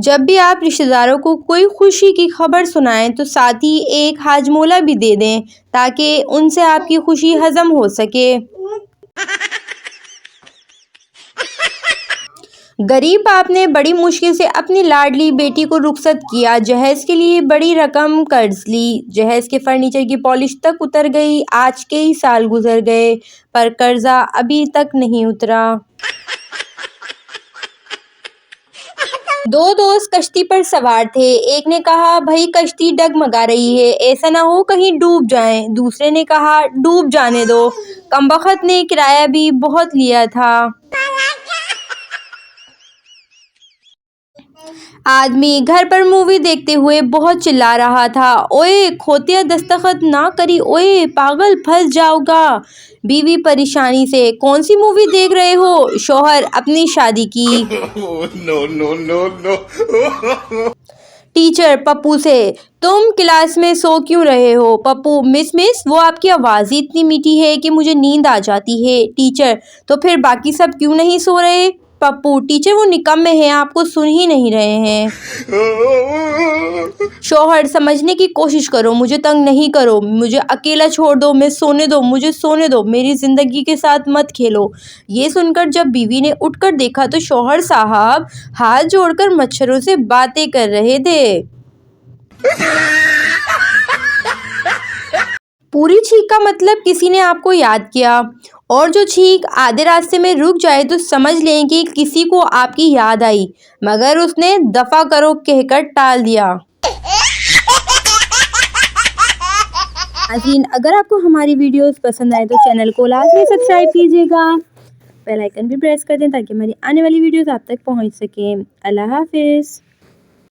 जब भी आप रिश्तेदारों को कोई खुशी की खबर सुनाएं तो साथ ही एक हाजमोला भी दे दें ताकि उनसे आपकी खुशी हजम हो सके। गरीब बाप ने बड़ी मुश्किल से अपनी लाडली बेटी को रुखसत किया, जहेज के लिए बड़ी रकम कर्ज ली। जहेज के फर्नीचर की पॉलिश तक उतर गई। आज कई साल गुजर गए पर कर्जा अभी तक नहीं उतरा। दो दोस्त कश्ती पर सवार थे। एक ने कहा, भाई कश्ती डगमगा रही है, ऐसा ना हो कहीं डूब जाएं। दूसरे ने कहा, डूब जाने दो, कमबख्त ने किराया भी बहुत लिया था। आदमी घर पर मूवी देखते हुए बहुत चिल्ला रहा था, ओए खोतिया दस्तखत ना करी, ओए पागल फंस जाओगा। बीवी परेशानी से, कौन सी मूवी देख रहे हो? शौहर, अपनी शादी की। No no no no. Teacher Pappu से, तुम क्लास में सो क्यों रहे हो? पप्पू, मिस वो आपकी आवाज़ ही इतनी मीठी है कि मुझे नींद आ जाती है। टीचर, तो फिर बाकी सब क्यों नहीं सो रहे? पप्पू, टीचर वो निकम्मे हैं, आपको सुन ही नहीं रहे हैं। शौहर, समझने की कोशिश करो, मुझे तंग नहीं करो, मुझे अकेला छोड़ दो, मैं सोने दो, मुझे सोने दो, मेरी ज़िंदगी के साथ मत खेलो। ये सुनकर जब बीवी ने उठकर देखा तो शौहर साहब हाथ जोड़कर मच्छरों से बातें कर रहे थे। पूरी छींक का मतलब किसी ने आपको याद किया, और जो छींक आधे रास्ते में रुक जाए तो समझ लें कि किसी को आपकी याद आई, मगर उसने दफा करो कहकर टाल दिया। नाज़रीन, अगर आपको हमारी वीडियोस पसंद आए तो चैनल को लाजमी सब्सक्राइब कीजिएगा, बेल आइकन भी प्रेस कर दें ताकि हमारी आने वाली वीडियोस आप तक पहुंच सकें। अल्लाह हाफिज़।